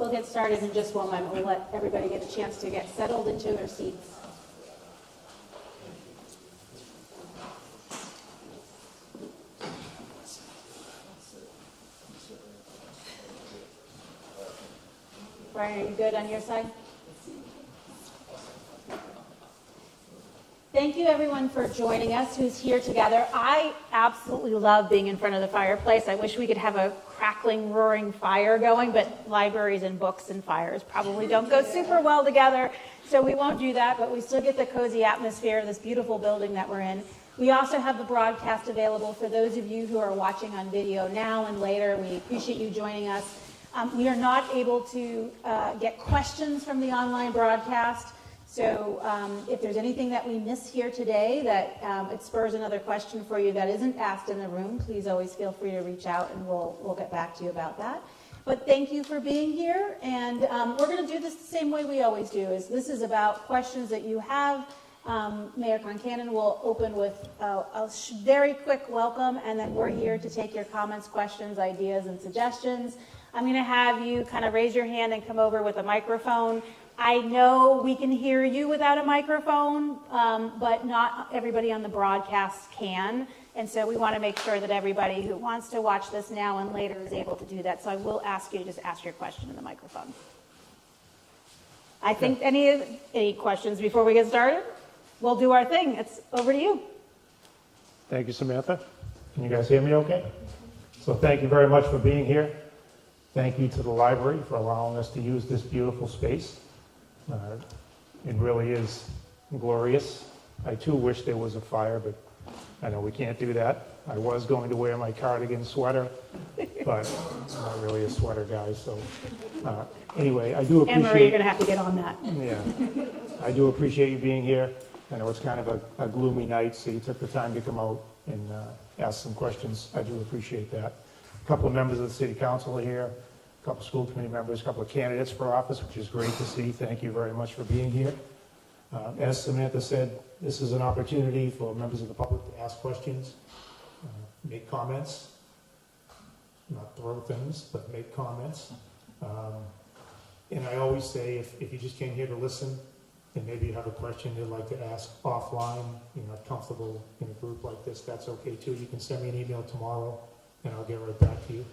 We'll get started in just one moment. We'll let everybody get a chance to get settled into their seats. Brian, are you good on your side? Thank you, everyone, for joining us who's here together. I absolutely love being in front of the fireplace. I wish we could have a crackling, roaring fire going, but libraries and books and fires probably don't go super well together, so we won't do that, but we still get the cozy atmosphere of this beautiful building that we're in. We also have the broadcast available for those of you who are watching on video now and later. We appreciate you joining us. We are not able to get questions from the online broadcast. So if there's anything that we miss here today that it spurs another question for you that isn't asked in the room, please always feel free to reach out and we'll get back to you about that. But thank you for being here, and we're going to do this the same way we always do. This is about questions that you have. Mayor Concannon will open with a very quick welcome, and then we're here to take your comments, questions, ideas, and suggestions. I'm going to have you kind of raise your hand and come over with a microphone. I know we can hear you without a microphone, but not everybody on the broadcast can. And so we want to make sure that everybody who wants to watch this now and later is able to do that. So I will ask you to just ask your question in the microphone. I think any questions before we get started? We'll do our thing. It's over to you. Thank you, Samantha. Can you guys hear me okay? So thank you very much for being here. Thank you to the library for allowing us to use this beautiful space. It really is glorious. I too wish there was a fire, but I know we can't do that. I was going to wear my cardigan sweater, but I'm not really a sweater guy. So anyway, I do appreciate... Anne-Marie, you're going to have to get on that. Yeah, I do appreciate you being here. I know it's kind of a gloomy night, so you took the time to come out and ask some questions. I do appreciate that. A couple of members of the City Council are here. A couple school committee members, a couple of candidates for office, which is great to see. Thank you very much for being here. As Samantha said, this is an opportunity for members of the public to ask questions, make comments, not throw things, but make comments. And I always say, if you just came here to listen, and maybe you have a question you'd like to ask offline, you're not comfortable in a group like this, that's okay too. You can send me an email tomorrow, and I'll get right back to you.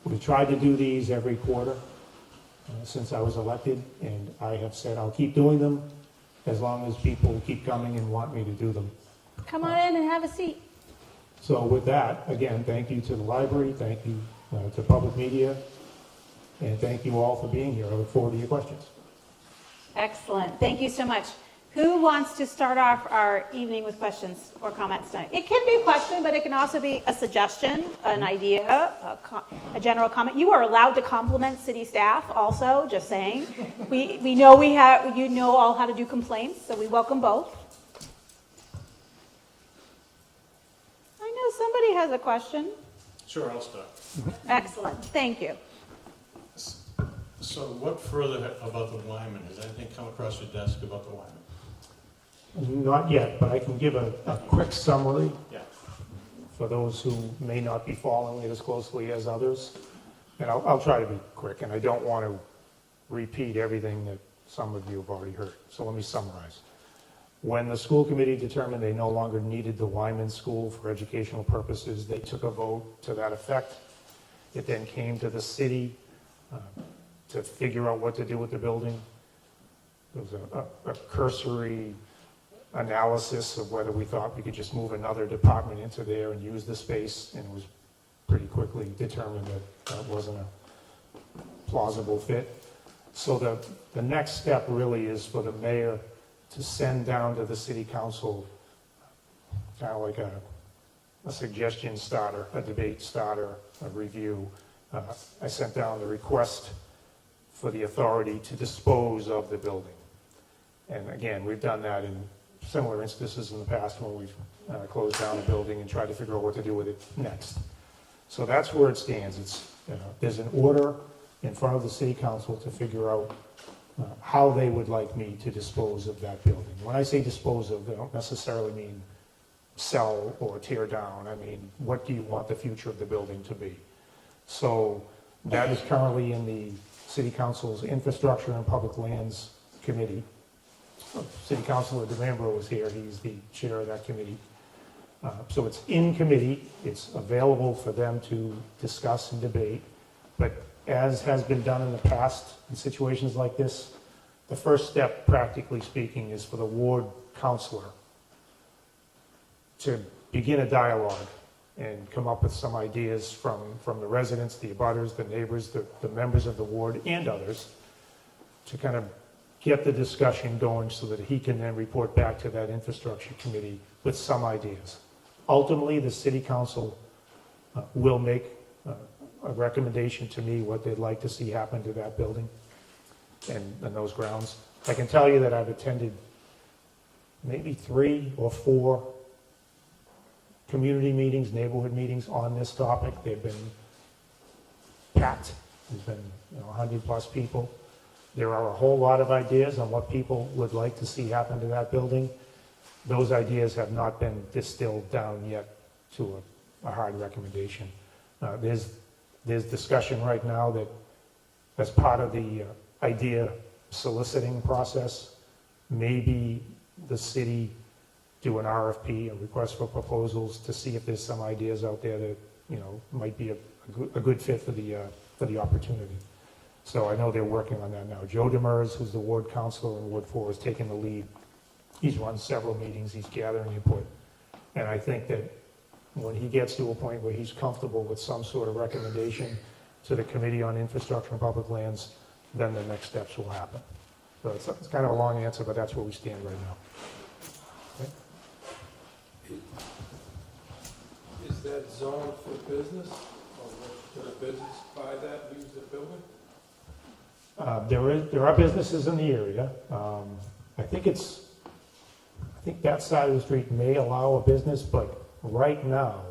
We tried to do these every quarter since I was elected, and I have said I'll keep doing them as long as people keep coming and want me to do them. Come on in and have a seat. So with that, again, thank you to the library, thank you to public media, and thank you all for being here. I look forward to your questions. Excellent. Thank you so much. Who wants to start off our evening with questions or comments tonight? It can be a question, but it can also be a suggestion, an idea, a general comment. You are allowed to compliment city staff also, just saying. We know you know all how to do complaints, so we welcome both. I know somebody has a question. Sure, I'll start. Excellent. Thank you. So what further about the Wyman? Has anything come across your desk about the Wyman? Not yet, but I can give a quick summary Yeah. for those who may not be following it as closely as others. And I'll try to be quick, and I don't want to repeat everything that some of you have already heard. So let me summarize. When the school committee determined they no longer needed the Wyman School for educational purposes, they took a vote to that effect. It then came to the city to figure out what to do with the building. There was a cursory analysis of whether we thought we could just move another department into there and use the space, and it was pretty quickly determined that that wasn't a plausible fit. So the next step really is for the mayor to send down to the city council kind of like a suggestion starter, a debate starter, a review. I sent down the request for the authority to dispose of the building. And again, we've done that in similar instances in the past when we've closed down a building and tried to figure out what to do with it next. So that's where it stands. There's an order in front of the city council to figure out how they would like me to dispose of that building. When I say dispose of, I don't necessarily mean sell or tear down. I mean, what do you want the future of the building to be? So That is currently in the City Council's Infrastructure and Public Lands Committee. City Councilor DeMambro is here, he's the chair of that committee. So it's in committee, it's available for them to discuss and debate, but as has been done in the past in situations like this, the first step, practically speaking, is for the ward councilor to begin a dialogue and come up with some ideas from the residents, the abutters, the neighbors, the members of the ward, and others, to kind of get the discussion going so that he can then report back to that infrastructure committee with some ideas. Ultimately, the city council will make a recommendation to me what they'd like to see happen to that building and those grounds. I can tell you that I've attended maybe 3 or 4 community meetings, neighborhood meetings on this topic. They've been packed. There's been 100 plus people. There are a whole lot of ideas on what people would like to see happen to that building. Those ideas have not been distilled down yet to a hard recommendation. There's discussion right now that as part of the idea soliciting process, maybe the city do an RFP, a request for proposals, to see if there's some ideas out there that might be a good fit for the opportunity. So I know they're working on that now. Joe Demers, who's the ward councilor in Ward 4, is taking the lead. He's run several meetings, he's gathering input. And I think that when he gets to a point where he's comfortable with some sort of recommendation to the Committee on Infrastructure and Public Lands, then the next steps will happen. So it's kind of a long answer, but that's where we stand right now. Okay? Is that zone for business, or could a business buy that, use the building? There are businesses in the area. I think that side of the street may allow a business, but right now,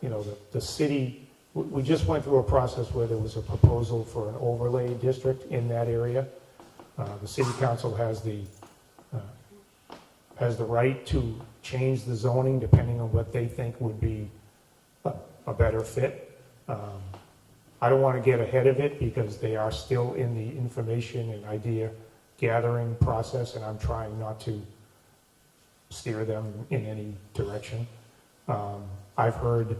the city, we just went through a process where there was a proposal for an overlay district in that area. The city council has the right to change the zoning depending on what they think would be a better fit. I don't want to get ahead of it because they are still in the information and idea gathering process, and I'm trying not to steer them in any direction. I've heard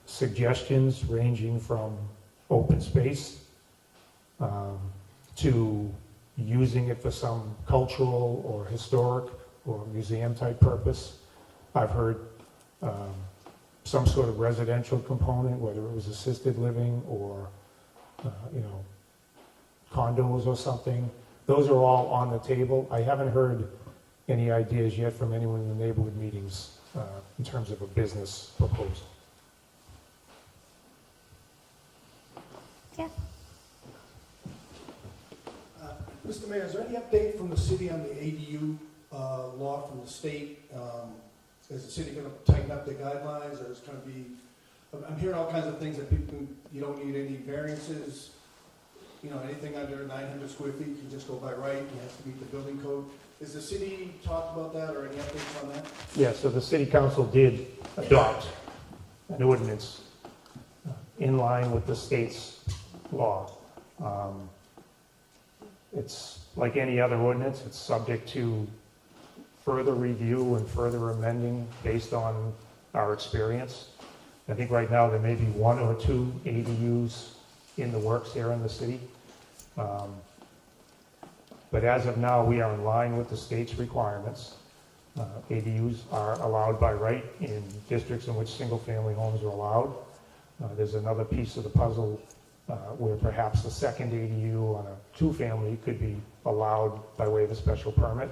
suggestions ranging from open space to using it for some cultural or historic or museum type purpose. I've heard some sort of residential component, whether it was assisted living or condos or something. Those are all on the table. I haven't heard any ideas yet from anyone in the neighborhood meetings in terms of a business proposal. Yeah. Mr. Mayor, is there any update from the city on the ADU law from the state? Is the city going to tighten up their guidelines, or is it going to be? I'm hearing all kinds of things that you don't need any variances. Anything under 900 square feet can just go by right. You have to meet the building code. Has the city talked about that, or any updates on that? Yeah, so the city council did adopt an ordinance in line with the state's law. It's like any other ordinance, it's subject to further review and further amending based on our experience. I think right now there may be 1 or 2 ADUs in the works here in the city. But as of now, we are in line with the state's requirements. ADUs are allowed by right in districts in which single-family homes are allowed. There's another piece of the puzzle where perhaps a second ADU on a 2-family could be allowed by way of a special permit.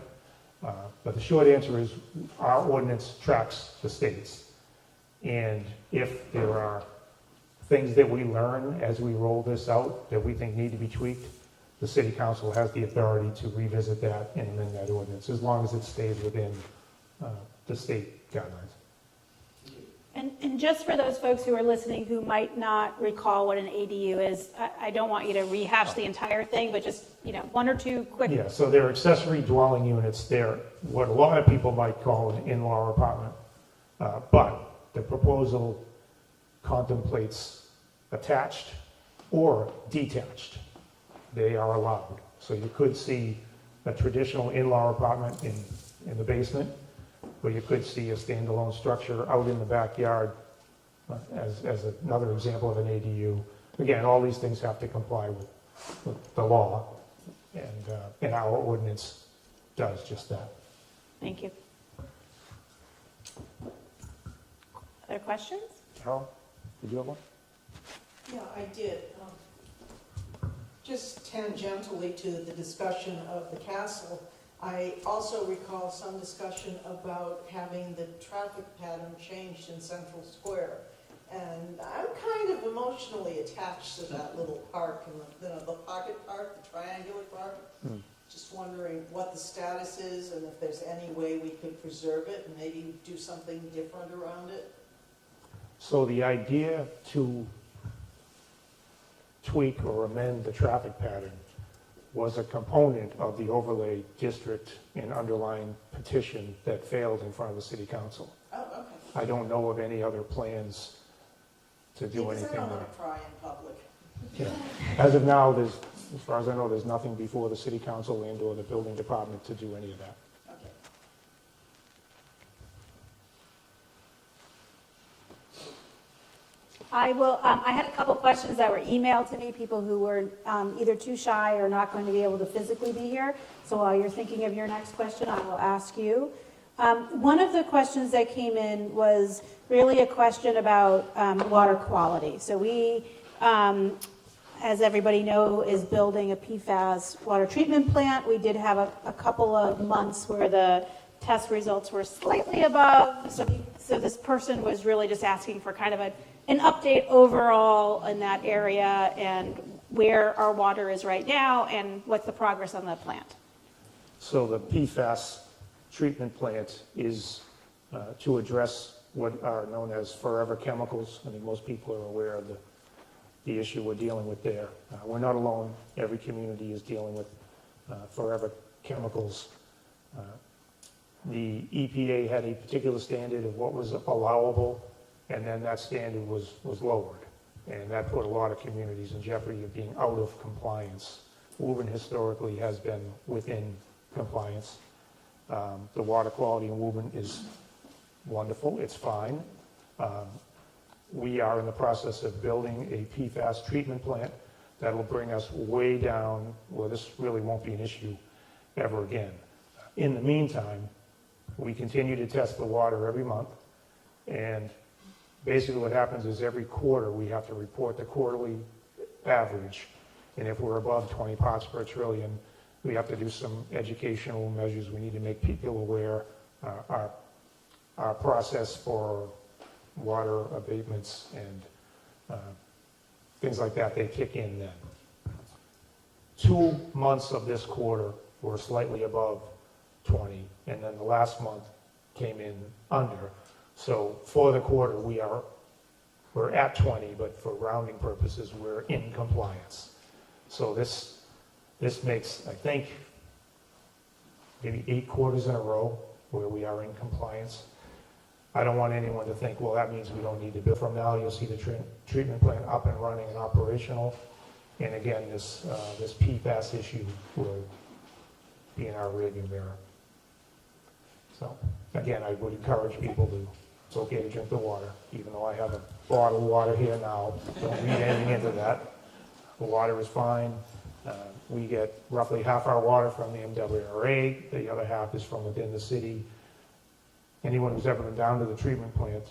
But the short answer is our ordinance tracks the state's. And if there are things that we learn as we roll this out that we think need to be tweaked, the city council has the authority to revisit that and amend that ordinance, as long as it stays within the state guidelines. And just for those folks who are listening who might not recall what an ADU is, I don't want you to rehash the entire thing, but just 1 or 2 quick. Yeah, so they're accessory dwelling units. They're what a lot of people might call an in-law apartment. But the proposal contemplates attached or detached. They are allowed. So you could see a traditional in-law apartment in the basement, or you could see a standalone structure out in the backyard as another example of an ADU. Again, all these things have to comply with the law, and our ordinance does just that. Thank you. Other questions? Carol, did you have one? Yeah, I did. Just tangentially to the discussion of the castle, I also recall some discussion about having the traffic pattern changed in Central Square. And I'm kind of emotionally attached to that little park, and the pocket park, the triangular park. Just wondering what the status is and if there's any way we could preserve it and maybe do something different around it. So the idea to tweak or amend the traffic pattern was a component of the overlay district and underlying petition that failed in front of the city council. Oh, okay. I don't know of any other plans to do Because I anything don't there. want to cry in public. Yeah. As of now, as far as I know, there's nothing before the city council and or the building department to do any of that. Okay. I had a couple questions that were emailed to me, people who were either too shy or not going to be able to physically be here. So while you're thinking of your next question, I will ask you. One of the questions that came in was really a question about water quality. So we, as everybody knows, is building a PFAS water treatment plant. We did have a couple of months where the test results were slightly above. So this person was really just asking for kind of an update overall in that area and where our water is right now and what's the progress on the plant. So the PFAS treatment plant is to address what are known as forever chemicals. I think most people are aware of the issue we're dealing with there. We're not alone. Every community is dealing with forever chemicals. The EPA had a particular standard of what was allowable, and then that standard was lowered. And that put a lot of communities in jeopardy of being out of compliance. Woburn historically has been within compliance. The water quality in Woburn is wonderful. It's fine. We are in the process of building a PFAS treatment plant that will bring us way down where this really won't be an issue ever again. In the meantime, we continue to test the water every month, and basically what happens is every quarter we have to report the quarterly average, and if we're above 20 parts per trillion, we have to do some educational measures. We need to make people aware. Our process for water abatements and things like that, they kick in then. 2 months of this quarter were slightly above 20, and then the last month came in under. So for the quarter, we're at 20, but for rounding purposes, we're in compliance. So this makes, I think, maybe 8 quarters in a row where we are in compliance. I don't want anyone to think, well, that means we don't need to build. From now, you'll see the treatment plant up and running and operational. And again, this PFAS issue will be in our rearview mirror. So again, I would encourage people to, it's okay to drink the water, even though I have a bottle of water here now. Don't read anything into that. The water is fine. We get roughly half our water from the MWRA. The other half is from within the city. Anyone who's ever been down to the treatment plant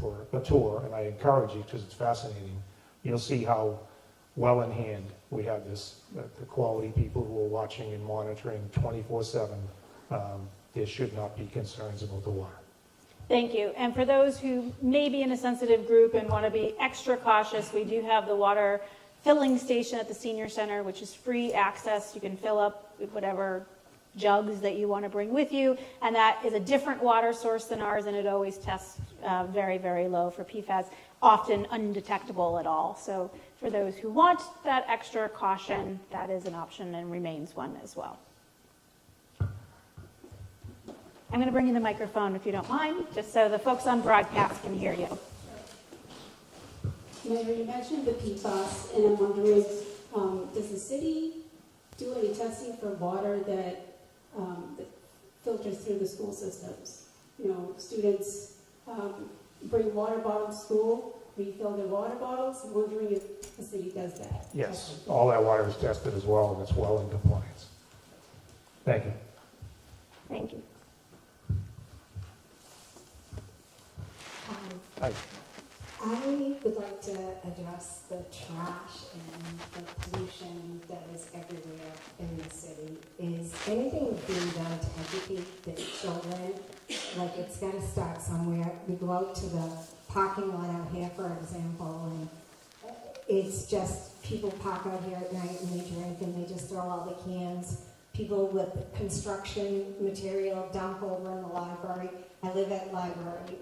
for a tour, and I encourage you because it's fascinating, you'll see how well in hand we have this, the quality people who are watching and monitoring 24/7. There should not be concerns about the water. Thank you. And for those who may be in a sensitive group and want to be extra cautious, we do have the water filling station at the senior center, which is free access. You can fill up with whatever jugs that you want to bring with you, and that is a different water source than ours, and it always tests very, very low for PFAS, often undetectable at all. So for those who want that extra caution, that is an option and remains one as well. I'm going to bring you the microphone if you don't mind, just so the folks on broadcast can hear you. Mayor, you mentioned the PFAS, and I'm wondering, does the city do any testing for water that filters through the school systems? You know, students bring water bottles to school, refill their water bottles. I'm wondering if the city does that. Yes, all that water is tested as well, and it's well in compliance. Thank you. Thank you. Hi. I would like to address the trash and the pollution that is everywhere in the city. Is anything being done to educate the children? Like, it's got to start somewhere. We go out to the parking lot out here, for example, and it's just people park out here at night and they drink and they just throw all the cans. People with construction material dump over in the library. I live at library.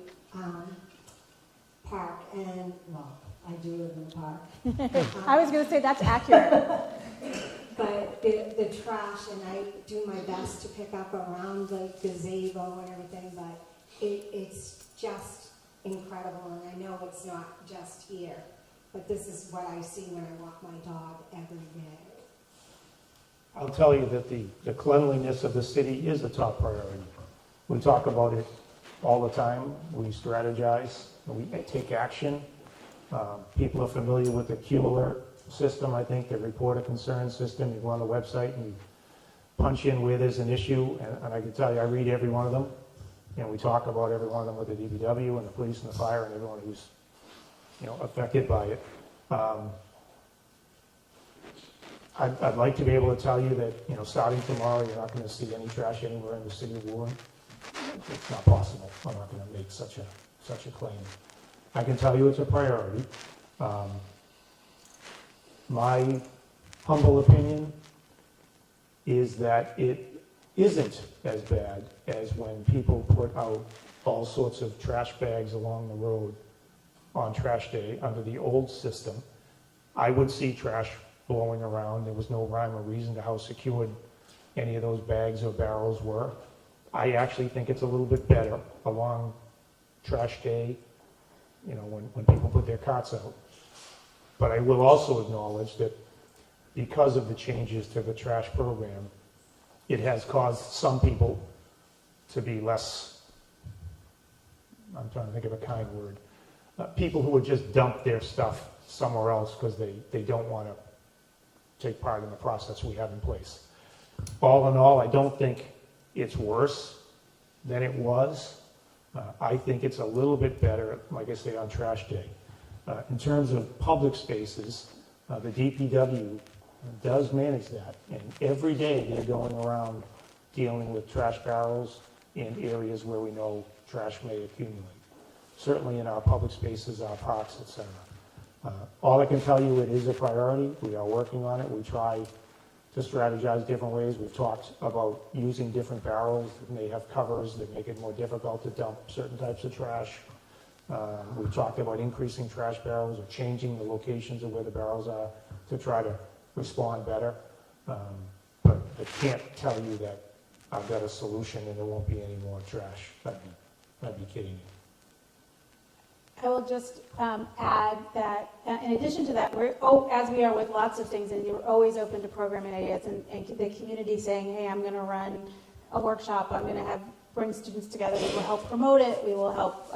Park, and well, I do live in the park. I was going to say that's accurate. But the trash, and I do my best to pick up around the gazebo and everything, but it's just incredible, and I know it's not just here, but this is what I see when I walk my dog every day. I'll tell you that the cleanliness of the city is a top priority. We talk about it all the time. We strategize. We take action. People are familiar with the Q alert system, I think, the report a concern system. You go on the website and you punch in where there's an issue, and I can tell you, I read every one of them, and we talk about every one of them with the DPW and the police and the fire and everyone who's, affected by it. I'd like to be able to tell you that, starting tomorrow, you're not going to see any trash anywhere in the city of Woburn. It's not possible. I'm not going to make such a claim. I can tell you it's a priority. My humble opinion is that it isn't as bad as when people put out all sorts of trash bags along the road on trash day under the old system. I would see trash blowing around. There was no rhyme or reason to how secured any of those bags or barrels were. I actually think it's a little bit better along trash day, when people put their carts out. But I will also acknowledge that because of the changes to the trash program, it has caused some people to be less, I'm trying to think of a kind word, people who would just dump their stuff somewhere else because they don't want to take part in the process we have in place. All in all, I don't think it's worse than it was. I think it's a little bit better, like I say, on trash day. In terms of public spaces, the DPW does manage that, and every day they're going around dealing with trash barrels in areas where we know trash may accumulate. Certainly in our public spaces, our parks, etc. All I can tell you, it is a priority. We are working on it. We try to strategize different ways. We've talked about using different barrels that may have covers that make it more difficult to dump certain types of trash. We've talked about increasing trash barrels or changing the locations of where the barrels are to try to respond better. But I can't tell you that I've got a solution and there won't be any more trash. I'd be kidding you. I will just add that in addition to that, as we are with lots of things, and you're always open to programming ideas, and the community saying, hey, I'm going to run a workshop, I'm going to bring students together, we will help promote it, we will help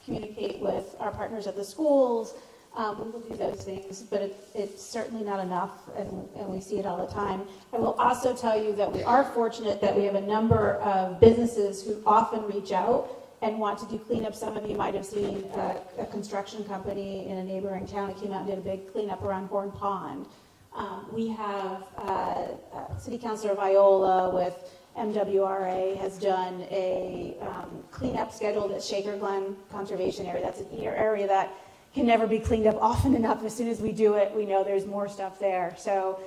communicate with our partners at the schools, we will do those things, but it's certainly not enough, and we see it all the time. I will also tell you that we are fortunate that we have a number of businesses who often reach out and want to do cleanup. Some of you might have seen a construction company in a neighboring town that came out and did a big cleanup around Horn Pond. We have City Councilor Viola with MWRA has done a cleanup scheduled at Shaker Glen Conservation Area. That's an area that can never be cleaned up often enough. As soon as we do it, we know there's more stuff there. So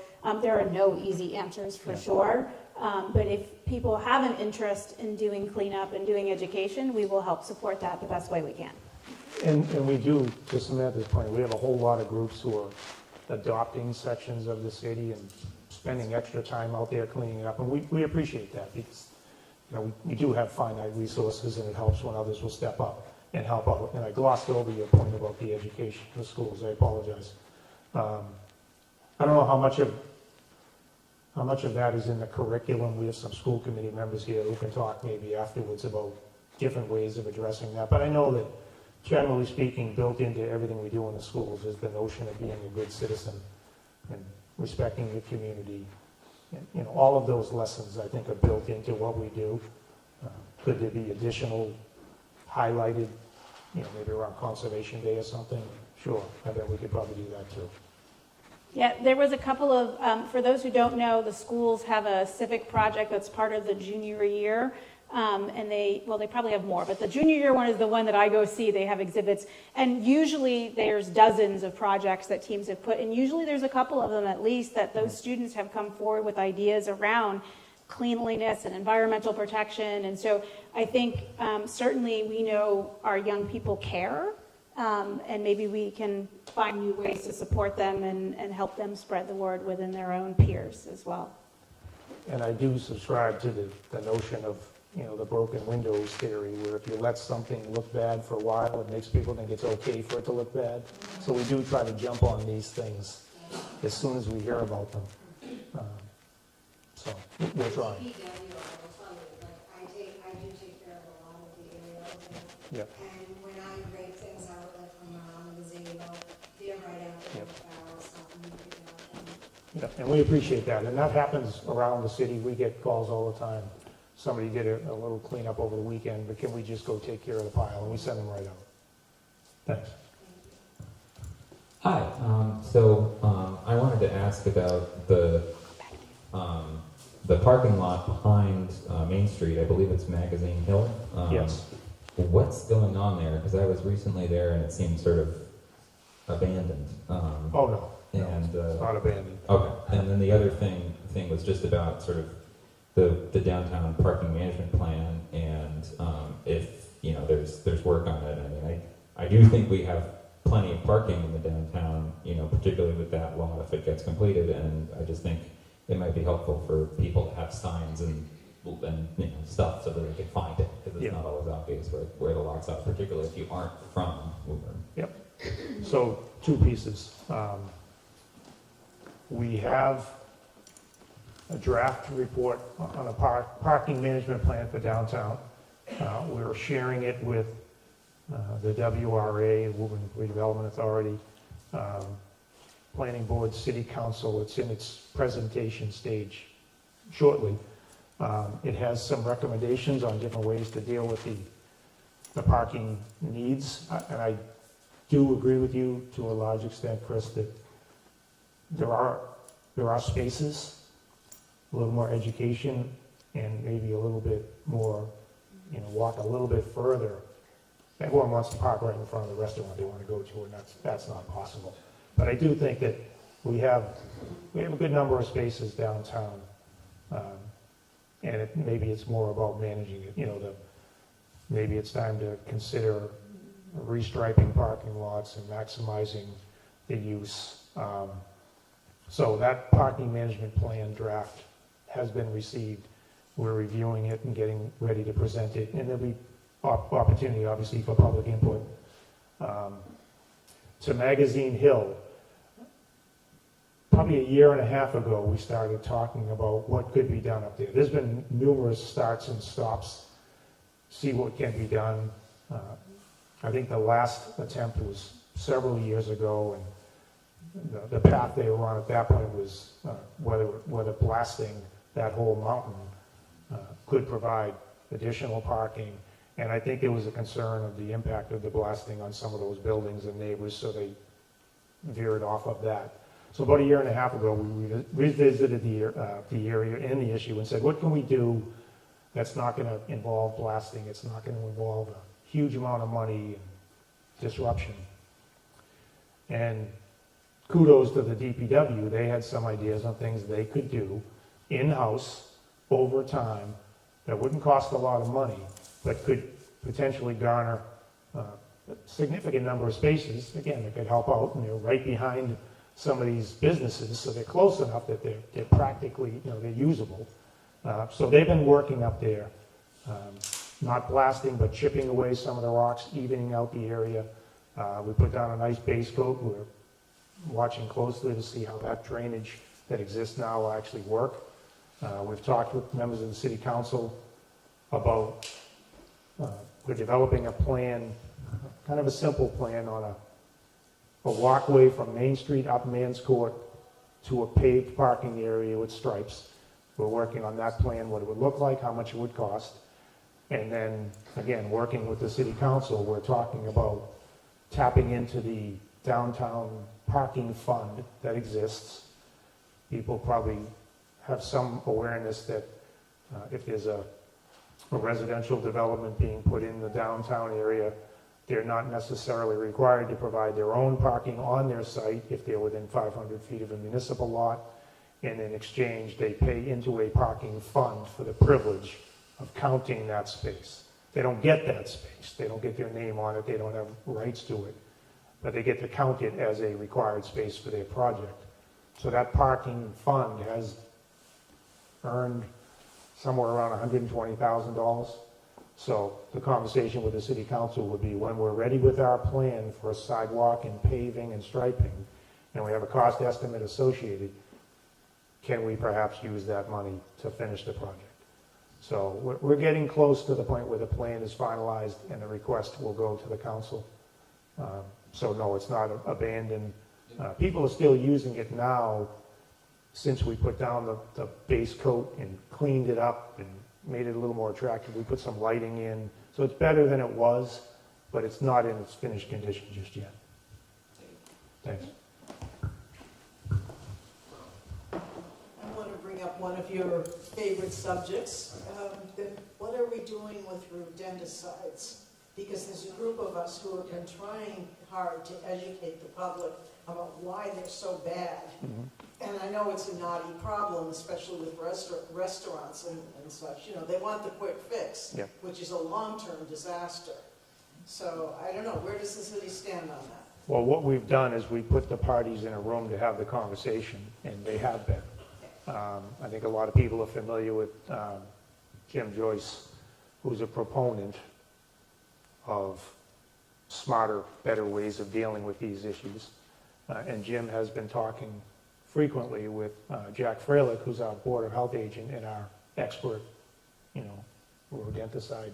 there are no easy answers for sure. But if people have an interest in doing cleanup and doing education, we will help support that the best way we can. And we do, to Samantha's point, we have a whole lot of groups who are adopting sections of the city and spending extra time out there cleaning it up. And we appreciate that because we do have finite resources and it helps when others will step up. and help out. And I glossed over your point about the education of the schools, I apologize. I don't know how much of that is in the curriculum. We have some school committee members here who can talk maybe afterwards about different ways of addressing that. But I know that, generally speaking, built into everything we do in the schools is the notion of being a good citizen and respecting your community. And, you know, all of those lessons, I think, are built into what we do. Could there be additional highlighted, you know, maybe around Conservation Day or something? Sure, I bet we could probably do that too. Yeah, there was a couple of, for those who don't know, the schools have a civic project that's part of the junior year. And they probably have more, but the junior year one is the one that I go see. They have exhibits, and usually there's dozens of projects that teams have put, and usually there's a couple of them at least that those students have come forward with ideas around cleanliness and environmental protection. And so I think certainly we know our young people care, and maybe we can find new ways to support them and help them spread the word within their own peers as well. And I do subscribe to the notion of, you know, the broken windows theory, where if you let something look bad for a while, it makes people think it's okay for it to look bad. So we do try to jump on these things as soon as we hear about them. So we're trying. I do take care of a lot of the areas. Yeah. And when I break things out, like from around the gazebo, they're right out there with barrels, something you pick it up. Yeah, and we appreciate that. And that happens around the city. We get calls all the time. Somebody did a little cleanup over the weekend, but can we just go take care of the pile? And we send them right out. Thanks. Hi. I wanted to ask about the parking lot behind Main Street. I believe it's Magazine Hill. Yes. What's going on there? Because I was recently there and it seemed sort of abandoned. Oh, no. And It's not abandoned. okay. And then the other thing was just about sort of the downtown parking management plan, and if you know there's work on it. I mean, I do think we have plenty of parking in the downtown, you know, particularly with that lot if it gets completed, and I just think it might be helpful for people to have signs and you know, stuff so that they can find it, because it's not always obvious where the lots are, particularly if you aren't from Woburn. Yep. So two pieces. We have a draft report on a parking management plan for downtown. We're sharing it with the WRA, Woburn Redevelopment Authority, Planning Board, City Council. It's in its presentation stage shortly. It has some recommendations on different ways to deal with the parking needs. And I do agree with you to a large extent, Chris, that there are spaces, a little more education, and maybe a little bit more, you know, walk a little bit further. Everyone wants to park right in front of the restaurant they want to go to, and that's not possible. But I do think that we have a good number of spaces downtown, and maybe it's more about managing it. You know, maybe it's time to consider restriping parking lots and maximizing the use. So that parking management plan draft has been received. We're reviewing it and getting ready to present it, and there'll be opportunity, obviously, for public input. To Magazine Hill, probably a year and a half ago, we started talking about what could be done up there. There's been numerous starts and stops, see what can be done. I think the last attempt was several years ago, and the path they were on at that point was whether blasting that whole mountain could provide additional parking. And I think there was a concern of the impact of the blasting on some of those buildings and neighbors, so they veered off of that. So about a year and a half ago, we revisited the area and the issue and said, what can we do that's not going to involve blasting? It's not going to involve a huge amount of money and disruption. And kudos to the DPW. They had some ideas on things they could do in-house over time that wouldn't cost a lot of money, but could potentially garner a significant number of spaces. Again, it could help out, and they're right behind some of these businesses, so they're close enough that they're practically, you know, they're usable. So they've been working up there. not blasting, but chipping away some of the rocks, evening out the area. We put down a nice base coat. We're watching closely to see how that drainage that exists now will actually work. We've talked with members of the city council about, we're developing a plan, kind of a simple plan on a walkway from Main Street up Mans Court to a paved parking area with stripes. We're working on that plan, what it would look like, how much it would cost. And then, again, working with the city council, we're talking about tapping into the downtown parking fund that exists. People probably have some awareness that if there's a residential development being put in the downtown area, they're not necessarily required to provide their own parking on their site if they're within 500 feet of a municipal lot. And in exchange, they pay into a parking fund for the privilege of counting that space. They don't get that space. They don't get their name on it. They don't have rights to it. But they get to count it as a required space for their project. So that parking fund has earned somewhere around $120,000. So the conversation with the city council would be when we're ready with our plan for a sidewalk and paving and striping, and we have a cost estimate associated, can we perhaps use that money to finish the project? So we're getting close to the point where the plan is finalized and the request will go to the council. So no, it's not abandoned. People are still using it now since we put down the base coat and cleaned it up and made it a little more attractive. We put some lighting in. So it's better than it was, but it's not in its finished condition just yet. Thanks. I want to bring up one of your favorite subjects. What are we doing with rodenticides? Because there's a group of us who have been trying hard to educate the public about why they're so bad. Mm-hmm. And I know it's a naughty problem, especially with restaurants and such. You know, they want the quick fix, Yeah. which is a long-term disaster. So I don't know, where does the city stand on that? Well, what we've done is we put the parties in a room to have the conversation, and they have been. I think a lot of people are familiar with Jim Joyce, who's a proponent of smarter, better ways of dealing with these issues. And Jim has been talking frequently with Jack Freilich, who's our Board of Health agent and our expert, rodenticide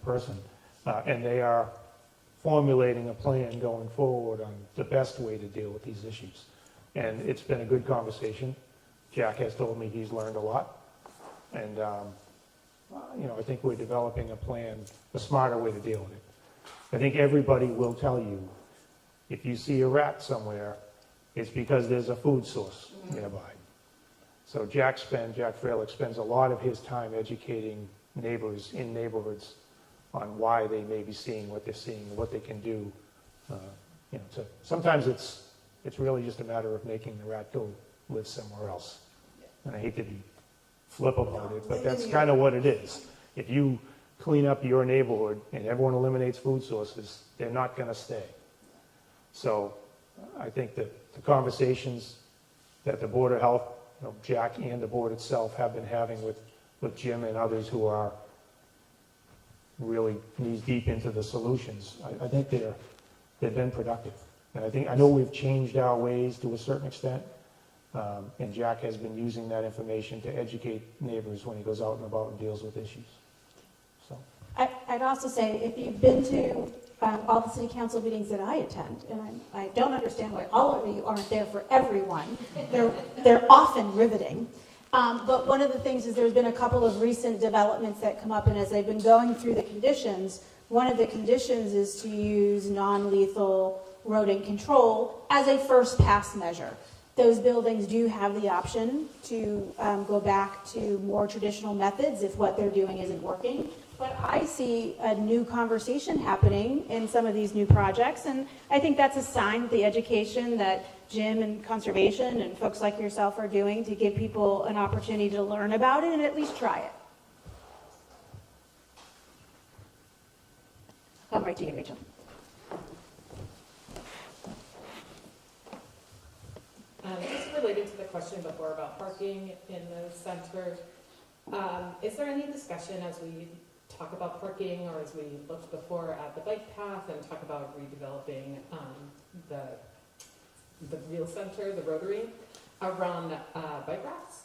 person. And they are formulating a plan going forward on the best way to deal with these issues. And it's been a good conversation. Jack has told me he's learned a lot. And, I think we're developing a plan, a smarter way to deal with it. I think everybody will tell you, if you see a rat somewhere, it's because there's a food source nearby. So Jack Freilich spends a lot of his time educating neighbors in neighborhoods on why they may be seeing what they're seeing, what they can do. Sometimes it's really just a matter of making the rat go live somewhere else. And I hate to be flip about it, but that's kind of what it is. If you clean up your neighborhood and everyone eliminates food sources, they're not going to stay. So I think that the conversations that the Board of Health, Jack and the board itself have been having with Jim and others who are really knees deep into the solutions, I think they've been productive. And I know we've changed our ways to a certain extent, and Jack has been using that information to educate neighbors when he goes out and about and deals with issues. So I'd also say, if you've been to all the city council meetings that I attend, and I don't understand why all of you aren't there for everyone. They're often riveting. But one of the things is there's been a couple of recent developments that come up, and as they've been going through the conditions, one of the conditions is to use non-lethal rodent control as a first pass measure. Those buildings do have the option to go back to more traditional methods if what they're doing isn't working. But I see a new conversation happening in some of these new projects, and I think that's a sign of the education that Jim and Conservation and folks like yourself are doing to give people an opportunity to learn about it and at least try it. Come right to you, Rachel. Just related to the question before about parking in the center, is there any discussion as we talk about parking, or as we looked before at the bike path, and talk about redeveloping the Real Center, the Rotary, around bike racks.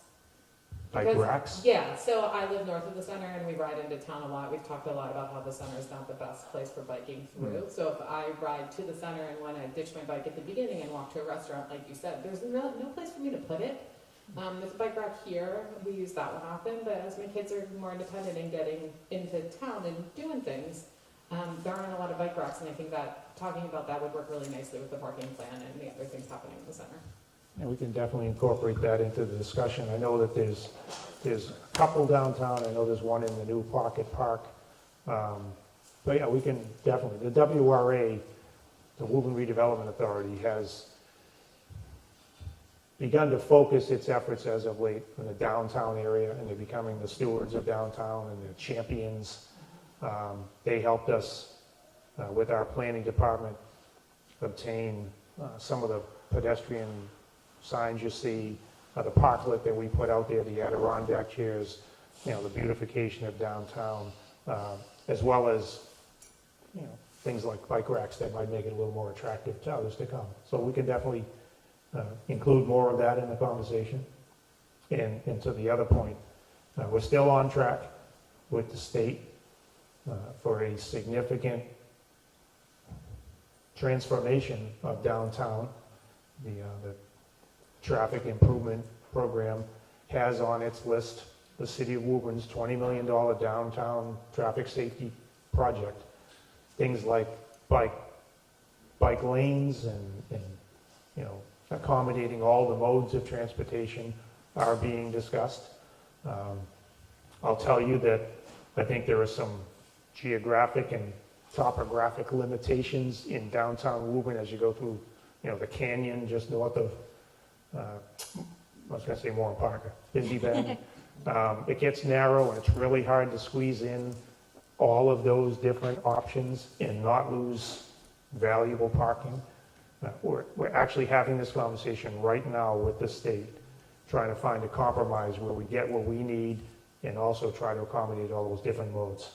Bike Because- racks? Yeah, so I live north of the center and we ride into town a lot. We've talked a lot about how the center is not the best place for biking through. So if I ride to the center and want to ditch my bike at the beginning and walk to a restaurant, like you said, there's no place for me to put it. There's a bike rack here. We use that one often, but as my kids are more independent and getting into town and doing things, there aren't a lot of bike racks, and I think that talking about that would work really nicely with the parking plan and the other things happening in the center. And we can definitely incorporate that into the discussion. I know that there's a couple downtown, I know there's one in the new Pocket Park. But yeah, we can definitely, the WRA, the Woburn Redevelopment Authority, has begun to focus its efforts as of late in the downtown area, and they're becoming the stewards of downtown and the champions. They helped us with our planning department obtain some of the pedestrian signs you see, the parklet that we put out there, the Adirondack chairs, the beautification of downtown, as well as, things like bike racks that might make it a little more attractive to others to come. So we can definitely include more of that in the conversation. And to the other point, we're still on track with the state for a significant transformation of downtown. The traffic improvement program has on its list the City of Woburn's $20 million downtown traffic safety project. Things like bike lanes and accommodating all the modes of transportation are being discussed. I'll tell you that I think there are some geographic and topographic limitations in downtown Woburn as you go through, the canyon just north of, I was going to say Warren Parker, Busy Bend. It gets narrow and it's really hard to squeeze in all of those different options and not lose valuable parking. We're actually having this conversation right now with the state, trying to find a compromise where we get what we need and also try to accommodate all those different modes.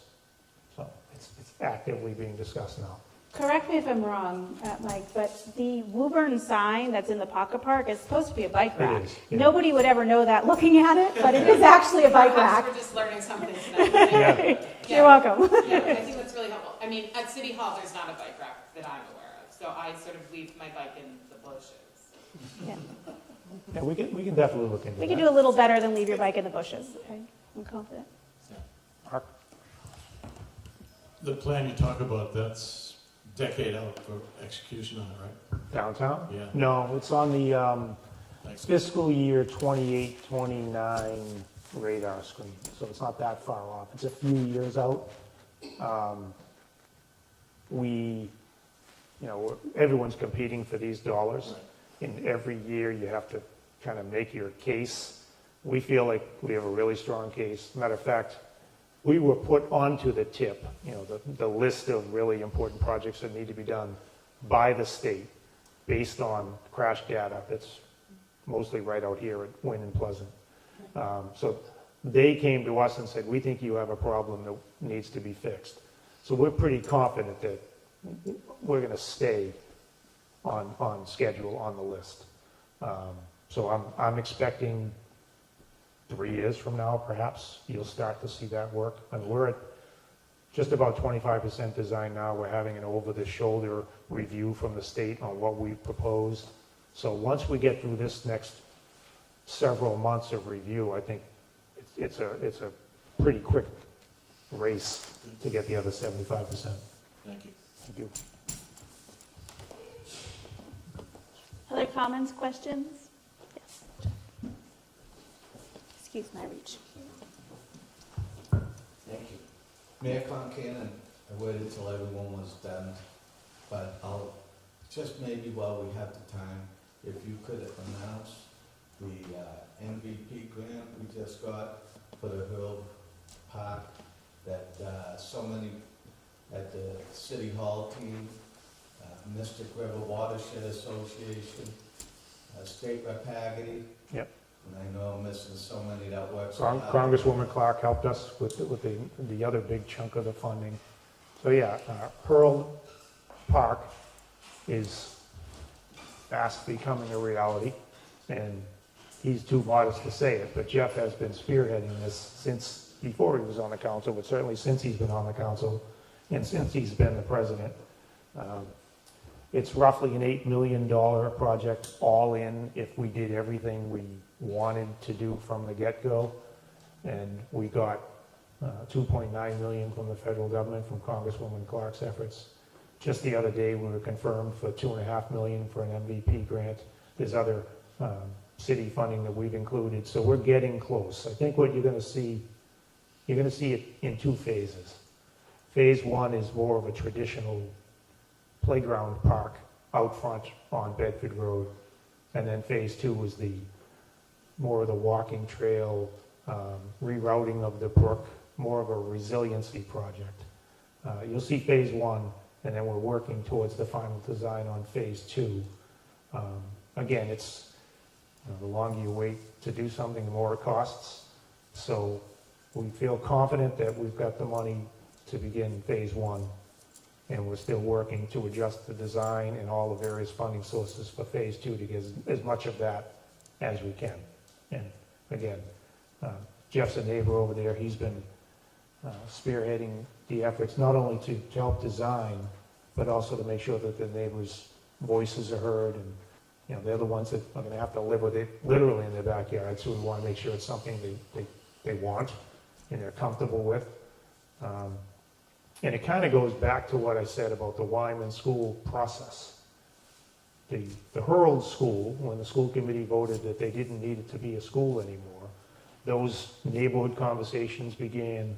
So it's actively being discussed now. Correct me if I'm wrong, Mike, but the Woburn sign that's in the Pocket Park is supposed to be a bike rack. It is, yeah. Nobody would ever know that looking at it, but it is actually a bike rack. We're just learning something tonight. Yeah. You're welcome. Yeah, I think that's really helpful. I mean, at City Hall, there's not a bike rack that I'm aware of, so I sort of leave my bike in the bushes. Yeah. Yeah, we can definitely look into that. We can do a little better than leave your bike in the bushes. I'm confident. Mark? The plan you talk about, that's decade out for execution on it, right? Downtown? Yeah. No, it's on the Thanks. fiscal year 28, 29 radar screen, so it's not that far off. It's a few years out. Everyone's competing for these dollars, and every year you have to kind of make your case. We feel like we have a really strong case. Matter of fact, we were put onto the tip, the list of really important projects that need to be done by the state based on crash data that's mostly right out here at Wynn and Pleasant. So they came to us and said, we think you have a problem that needs to be fixed. So we're pretty confident that we're going to stay on schedule on the list. So I'm expecting 3 years from now, perhaps, you'll start to see that work. And we're at just about 25% design now. We're having an over-the-shoulder review from the state on what we've proposed. So once we get through this next several months of review, I think it's a pretty quick race to get the other 75%. Thank you. Thank you. Other comments, questions? Yes. Excuse my reach. Thank you. Mayor Concanon, I waited until everyone was done, but I'll, just maybe while we have the time, if you could announce the MVP grant we just got for the Herb Park, that so many at the City Hall team, Mystic River Watershed Association, State Rep Hagerty, Yep. And I know I'm missing so many that work so hard. Congresswoman Clark helped us with the other big chunk of the funding. So yeah, Pearl Park is fast becoming a reality, and he's too modest to say it, but Jeff has been spearheading this since before he was on the council, but certainly since he's been on the council and since he's been the president. It's roughly an $8 million project all in if we did everything we wanted to do from the get-go. And we got $2.9 million from the federal government from Congresswoman Clark's efforts. Just the other day, we were confirmed for $2.5 million for an MVP grant. There's other city funding that we've included, so we're getting close. I think what you're going to see it in two phases. Phase one is more of a traditional playground park out front on Bedford Road, and then phase two is more of the walking trail, rerouting of the brook, more of a resiliency project. You'll see phase one, and then we're working towards the final design on phase two. Again, it's the longer you wait to do something, the more it costs. So we feel confident that we've got the money to begin phase one, and we're still working to adjust the design and all the various funding sources for phase two to get as much of that as we can. And again, Jeff's a neighbor over there. He's been spearheading the efforts not only to help design, but also to make sure that the neighbors' voices are heard, and they're the ones that are going to have to live with it literally in their backyard. So we want to make sure it's something they want and they're comfortable with. And it kind of goes back to what I said about the Wyman school process. The Hurl School, when the school committee voted that they didn't need it to be a school anymore, those neighborhood conversations began.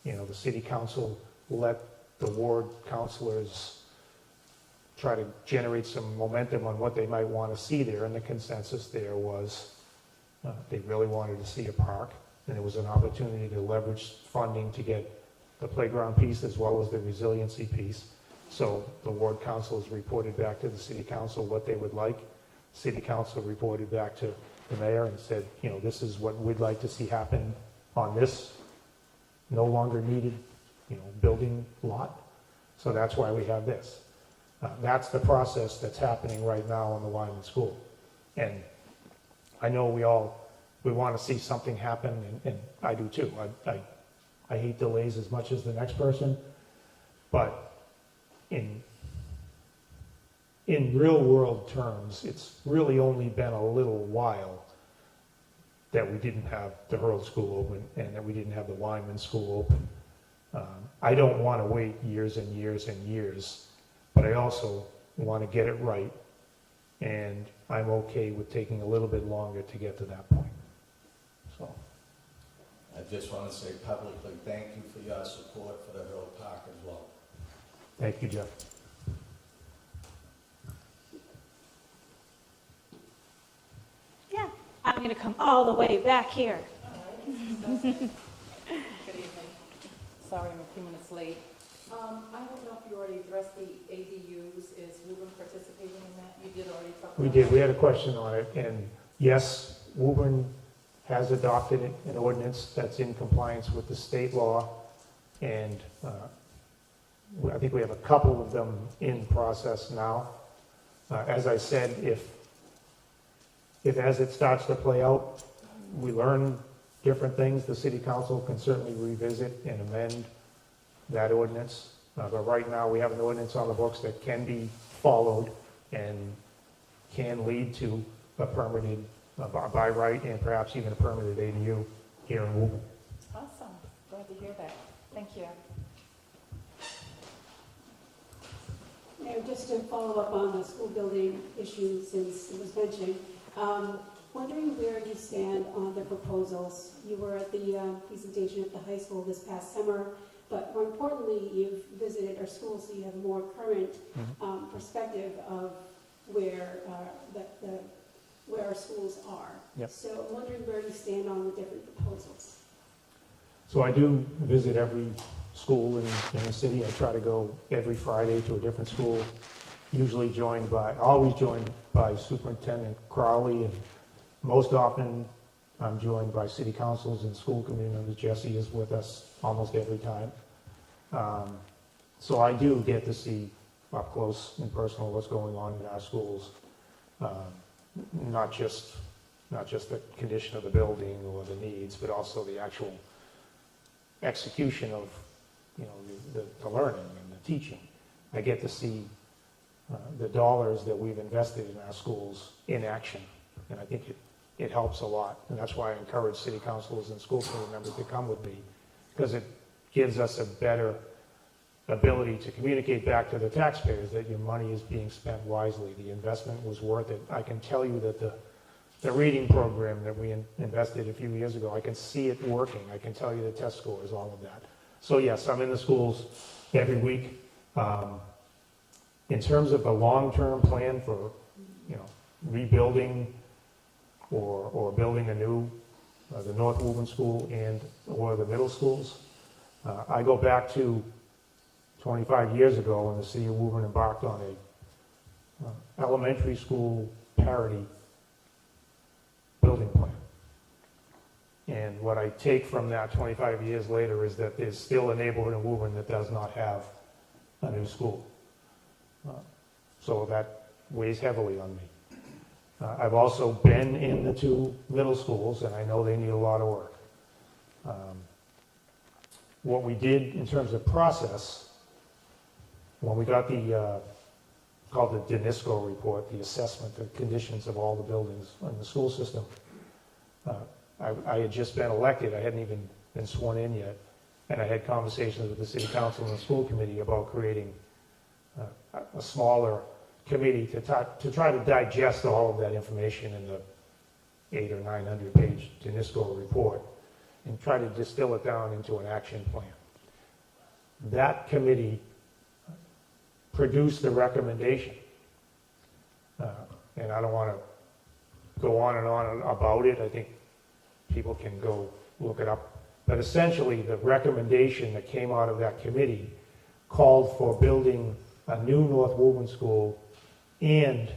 The city council let the ward councilors try to generate some momentum on what they might want to see there, and the consensus there was they really wanted to see a park, and it was an opportunity to leverage funding to get the playground piece as well as the resiliency piece. So the ward councils reported back to the city council what they would like. City council reported back to the mayor and said, this is what we'd like to see happen on this no longer needed, building lot. So that's why we have this. That's the process that's happening right now in the Wyman School. And I know we want to see something happen, and I do too. I hate delays as much as the next person, but in real world terms, it's really only been a little while that we didn't have the Hurl School open and that we didn't have the Wyman School open. I don't want to wait years and years and years, but I also want to get it right, and I'm okay with taking a little bit longer to get to that point. So. I just want to say publicly, thank you for your support for the Hurl Park as well. Thank you, Jeff. Yeah, I'm going to come all the way back here. Good evening. Sorry, I'm a few minutes late. I don't know if you already addressed the ADUs. Is Woburn participating in that? You did already talk about We did. We had a question on it, and yes, Woburn has adopted an ordinance that's in compliance with the state law, and I think we have a couple of them in process now. As I said, if as it starts to play out, we learn different things, the city council can certainly revisit and amend that ordinance. But right now, we have an ordinance on the books that can be followed and can lead to a permitted by right and perhaps even a permitted ADU here in Woburn. Awesome. Glad to hear that. Thank you. Mayor, just to follow up on the school building issue since it was mentioned, wondering where you stand on the proposals. You were at the presentation at the high school this past summer, but more importantly, you've visited our schools, so you have a more current perspective of where where our schools are. Yep. So I'm wondering where you stand on the different proposals. So I do visit every school in the city. I try to go every Friday to a different school, always joined by Superintendent Crowley, Most often, I'm joined by city councils and school committee members. Jesse is with us almost every time. So I do get to see up close and personal what's going on in our schools. Not just the condition of the building or the needs, but also the actual execution of, the learning and the teaching. I get to see the dollars that we've invested in our schools in action, and I think it helps a lot. And that's why I encourage city councilors and school committee members to come with me, because it gives us a better ability to communicate back to the taxpayers that your money is being spent wisely. The investment was worth it. I can tell you that the reading program that we invested a few years ago, I can see it working. I can tell you the test scores, all of that. So yes, I'm in the schools every week. In terms of a long-term plan for, rebuilding or building a new, the North Woburn School or the middle schools, I go back to 25 years ago when the city of Woburn embarked on a elementary school parity building plan. And what I take from that 25 years later is that there's still a neighborhood in Woburn that does not have a new school. So that weighs heavily on me. I've also been in the two middle schools, and I know they need a lot of work. What we did in terms of process, when we got called the DNISCO report, the assessment of conditions of all the buildings in the school system, I had just been elected. I hadn't even been sworn in yet. And I had conversations with the city council and the school committee about creating a smaller committee to try to digest all of that information in the 800 or 900 page DNISCO report and try to distill it down into an action plan. That committee produced a recommendation. And I don't want to go on and on about it. I think people can go look it up. But essentially, the recommendation that came out of that committee called for building a new North Woburn school and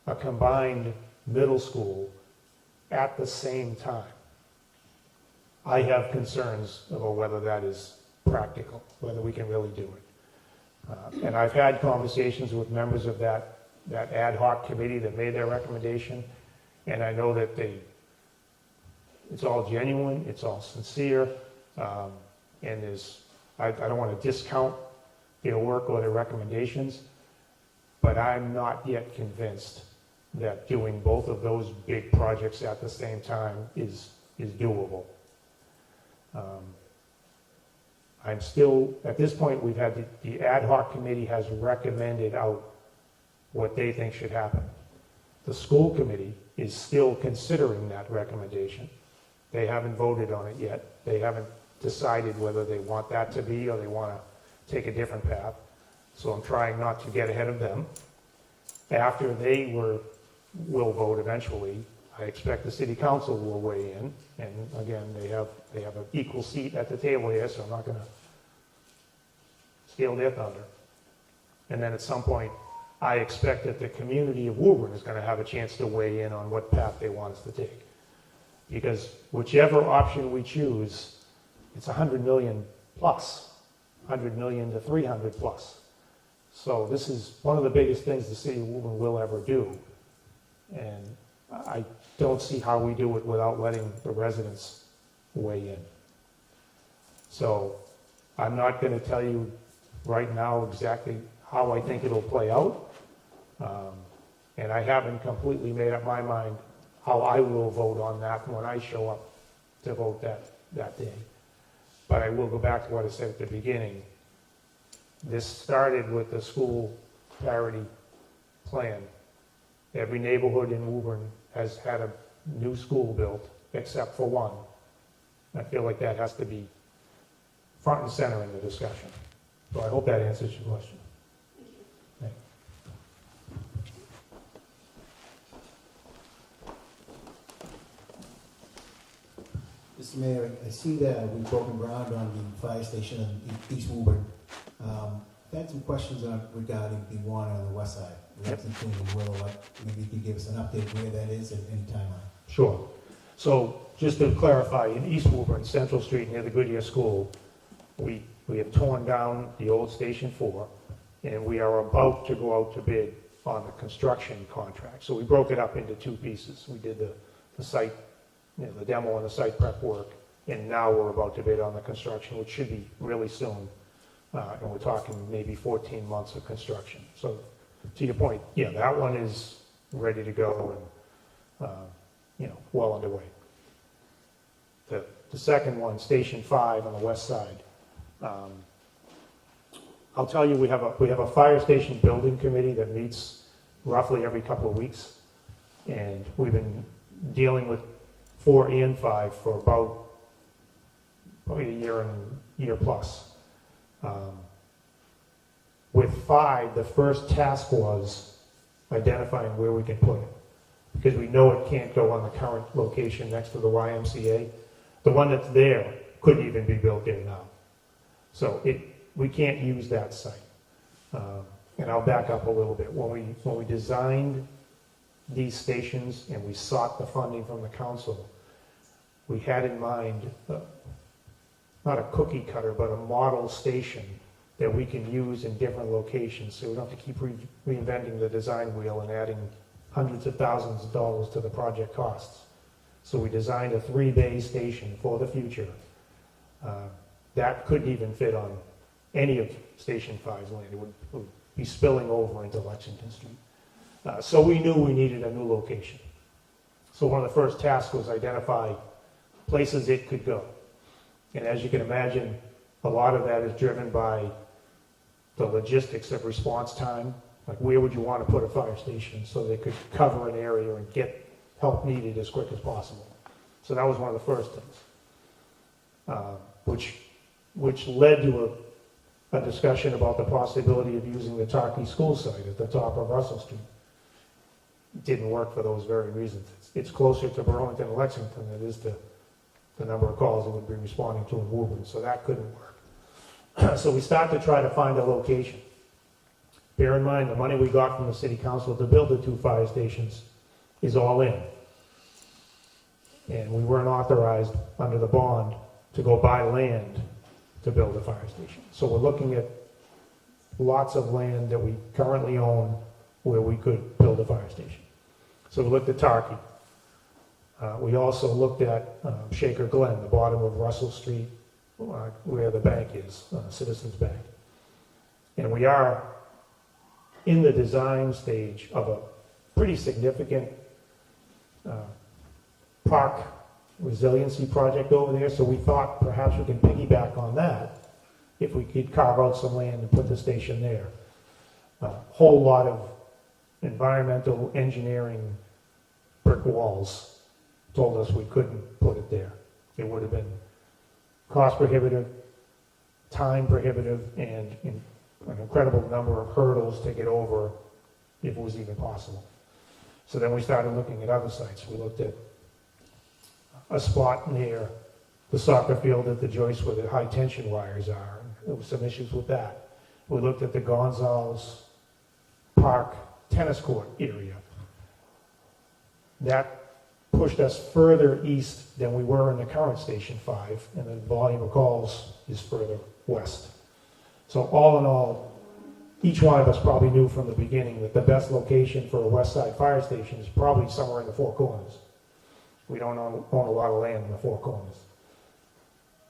a combined middle school at the same time. I have concerns about whether that is practical, whether we can really do it. And I've had conversations with members of that ad hoc committee that made their recommendation, and I know that it's all genuine, it's all sincere, and I don't want to discount their work or their recommendations, but I'm not yet convinced that doing both of those big projects at the same time is doable. I'm still, at this point, we've had the ad hoc committee has recommended out what they think should happen. The school committee is still considering that recommendation. They haven't voted on it yet. They haven't decided whether they want that to be or they want to take a different path. So I'm trying not to get ahead of them. After they will vote eventually, I expect the city council will weigh in. And again, they have an equal seat at the table here, so I'm not going to steal their thunder. And then at some point, I expect that the community of Woburn is going to have a chance to weigh in on what path they want us to take. Because whichever option we choose, it's 100 million plus, 100 million to 300 plus. So this is one of the biggest things the city of Woburn will ever do. And I don't see how we do it without letting the residents weigh in. So I'm not going to tell you right now exactly how I think it'll play out. And I haven't completely made up my mind how I will vote on that when I show up to vote that day. But I will go back to what I said at the beginning. This started with the school parity plan. Every neighborhood in Woburn has had a new school built, except for one. I feel like that has to be front and center in the discussion. So I hope that answers your question. Thank you. Mr. Mayor, I see that we've broken ground on the fire station in East Woburn. That's some questions regarding the one on the west side, Lexington and Willow. Maybe you could give us an update where that is at any timeline. Sure. So just to clarify, in East Woburn, Central Street near the Goodyear School, we have torn down the old Station 4, and we are about to go out to bid on the construction contract. So we broke it up into two pieces. We did the site, the demo and the site prep work, and now we're about to bid on the construction, which should be really soon. And we're talking maybe 14 months of construction. So to your point, yeah, that one is ready to go and, well underway. The second one, Station 5 on the west side. I'll tell you, we have a fire station building committee that meets roughly every couple of weeks, and we've been dealing with 4 and 5 for about probably a year plus. With 5, the first task was identifying where we can put it, because we know it can't go on the current location next to the YMCA. The one that's there couldn't even be built there now. So we can't use that site. And I'll back up a little bit. When we designed these stations and we sought the funding from the council, we had in mind not a cookie cutter, but a model station that we can use in different locations, so we don't have to keep reinventing the design wheel and adding hundreds of thousands of dollars to the project costs. So we designed a 3-bay station for the future. That couldn't even fit on any of Station 5's land. It would be spilling over into Lexington Street. So we knew we needed a new location. So one of the first tasks was identify places it could go. And as you can imagine, a lot of that is driven by the logistics of response time. Like, where would you want to put a fire station so they could cover an area and get help needed as quick as possible? So that was one of the first things, which led to a discussion about the possibility of using the Tarkey School site at the top of Russell Street. It didn't work for those very reasons. It's closer to Burlington and Lexington than it is to the number of calls it would be responding to in Woburn, so that couldn't work. So we started to try to find a location. Bear in mind, the money we got from the city council to build the 2 fire stations is all in. And we weren't authorized under the bond to go buy land to build a fire station. So we're looking at lots of land that we currently own where we could build a fire station. So we looked at Tarkey. We also looked at Shaker Glen, the bottom of Russell Street, where the bank is, Citizens Bank. And we are in the design stage of a pretty significant park resiliency project over there, so we thought perhaps we can piggyback on that if we could carve out some land and put the station there. A whole lot of environmental engineering brick walls told us we couldn't put it there. It would have been cost prohibitive, time prohibitive, and an incredible number of hurdles to get over if it was even possible. So then we started looking at other sites. We looked at a spot near the soccer field at the joist where the high tension wires are. There were some issues with that. We looked at the Gonzales Park tennis court area. That pushed us further east than we were in the current Station 5, and the volume of calls is further west. So all in all, each one of us probably knew from the beginning that the best location for a west side fire station is probably somewhere in the Four Corners. We don't own a lot of land in the Four Corners.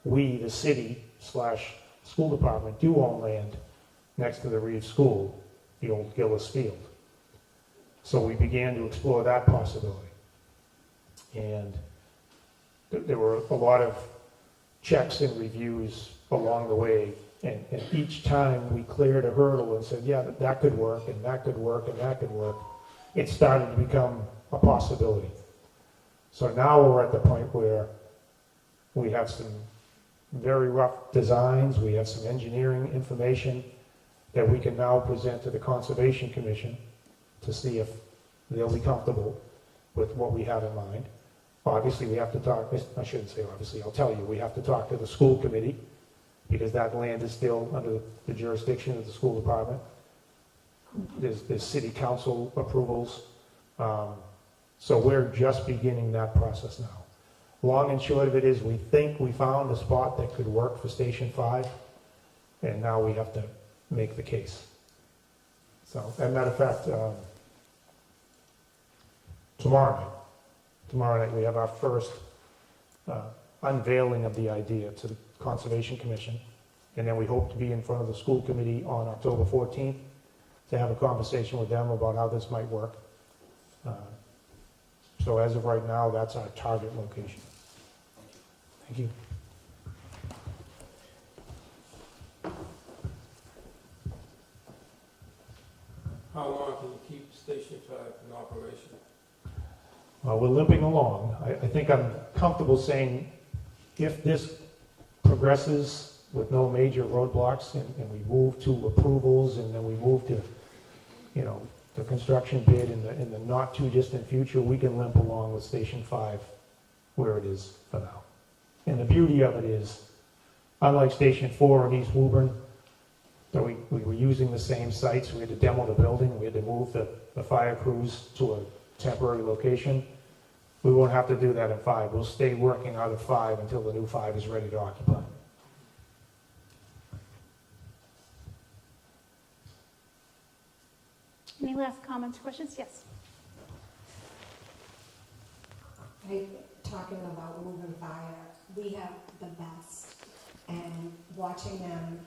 We, the city / school department, do own land next to the Reeves School, the old Gillis Field. So we began to explore that possibility. And there were a lot of checks and reviews along the way. And each time we cleared a hurdle and said, yeah, that could work, and that could work, and that could work, it started to become a possibility. So now we're at the point where we have some very rough designs, we have some engineering information that we can now present to the Conservation Commission to see if they'll be comfortable with what we have in mind. Obviously, we have to talk, I shouldn't say obviously, I'll tell you, we have to talk to the school committee, because that land is still under the jurisdiction of the school department. There's city council approvals. So we're just beginning that process now. Long and short of it is we think we found a spot that could work for Station 5, and now we have to make the case. So, as a matter of fact, tomorrow night we have our first unveiling of the idea to the Conservation Commission, and then we hope to be in front of the school committee on October 14th to have a conversation with them about how this might work. So as of right now, that's our target location. Thank you. How long can you keep Station 5 in operation? We're limping along. I think I'm comfortable saying if this progresses with no major roadblocks and we move to approvals and then we move to, the construction bid in the not too distant future, we can limp along with Station 5 where it is for now. And the beauty of it is, unlike Station 4 in East Woburn, that we were using the same sites. We had to demo the building. We had to move the fire crews to a temporary location. We won't have to do that in 5. We'll stay working out of 5 until the new 5 is ready to occupy. Any last comments, questions? Yes. Talking about Woburn Fire, we have the best, and watching them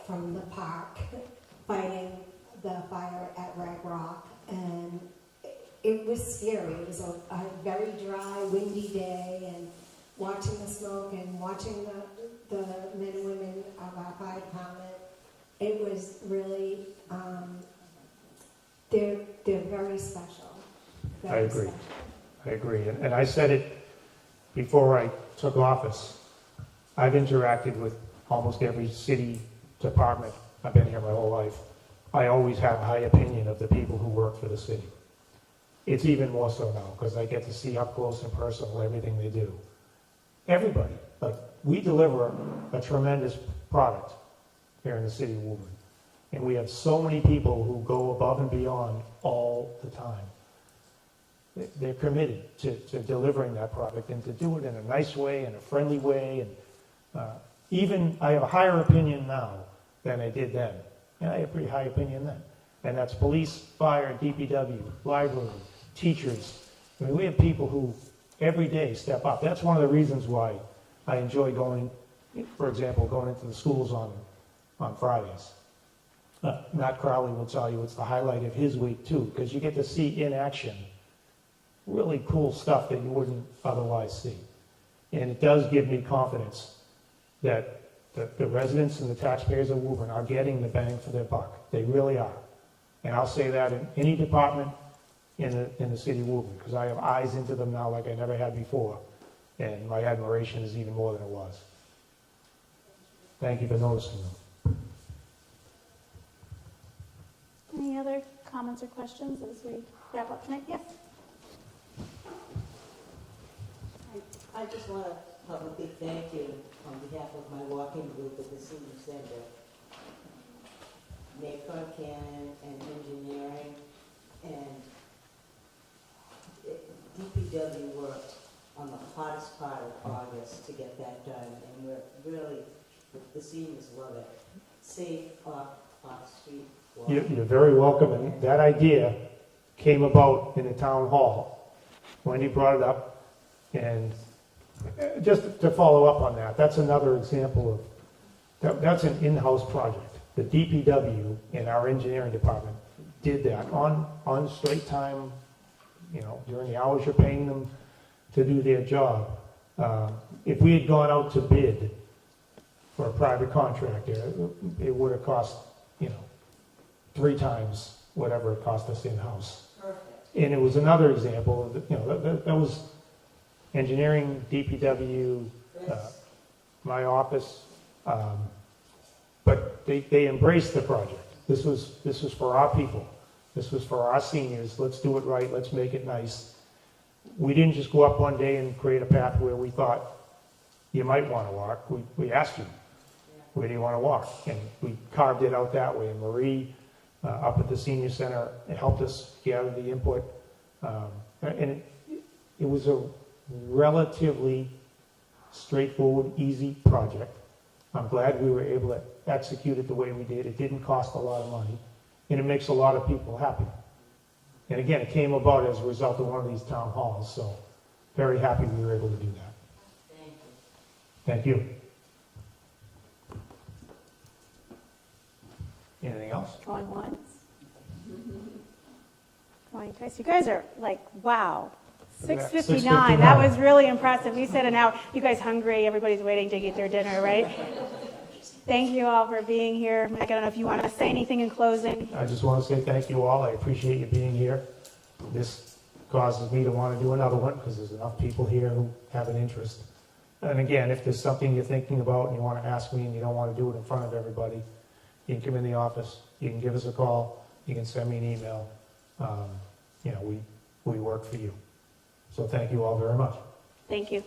from the park fighting the fire at Rag Rock, and it was scary. It was a very dry, windy day, and watching the smoke and watching the men and women of our fire department, it was really, they're very special. I agree. I agree. And I said it before I took office. I've interacted with almost every city department. I've been here my whole life. I always have a high opinion of the people who work for the city. It's even more so now because I get to see up close and personal everything they do. Everybody. Like, we deliver a tremendous product here in the city of Woburn. And we have so many people who go above and beyond all the time. They're committed to delivering that product and to do it in a nice way, in a friendly way. And even I have a higher opinion now than I did then. And I have a pretty high opinion then. And that's police, fire, DPW, library, teachers. I mean, we have people who every day step up. That's one of the reasons why I enjoy going, for example, going into the schools on Fridays. Matt Crowley will tell you it's the highlight of his week too, because you get to see in action really cool stuff that you wouldn't otherwise see. And it does give me confidence that the residents and the taxpayers of Woburn are getting the bang for their buck. They really are. And I'll say that in any department in the city of Woburn, because I have eyes into them now like I never had before. And my admiration is even more than it was. Thank you for noticing them. Any other comments or questions as we wrap up tonight? Yes. I just want to publicly thank you on behalf of my walking group at the senior center. Macon, Cannon, and engineering, and DPW worked on the hottest part of August to get that done, and we're really, the seniors love it. Safe off the street. You're very welcome, and that idea came about in the town hall. Wendy brought it up, and just to follow up on that, that's another example of, that's an in-house project. The DPW and our engineering department did that on straight time, during the hours you're paying them to do their job. If we had gone out to bid for a private contractor, it would have cost, 3 times whatever it cost us in-house. Perfect. And it was another example of, that was engineering, DPW, my office, but they embraced the project. This was for our people. This was for our seniors. Let's do it right. Let's make it nice. We didn't just go up one day and create a path where we thought you might want to walk. We asked you. Where do you want to walk? And we carved it out that way. And Marie, up at the senior center, helped us gather the input. And it was a relatively straightforward, easy project. I'm glad we were able to execute it the way we did. It didn't cost a lot of money, and it makes a lot of people happy. And again, it came about as a result of one of these town halls, so very happy we were able to do that. Thank you. Anything else? Going once. Going twice. You guys are like, wow. Look at that. 6:59. That was really impressive. We said an hour. You guys hungry? Everybody's waiting to get their dinner, right? Thank you all for being here. Mike, I don't know if you want to say anything in closing. I just want to say thank you all. I appreciate you being here. This causes me to want to do another one because there's enough people here who have an interest. And again, if there's something you're thinking about and you want to ask me and you don't want to do it in front of everybody, you can come in the office, you can give us a call, you can send me an email. We work for you. So thank you all very much. Thank you.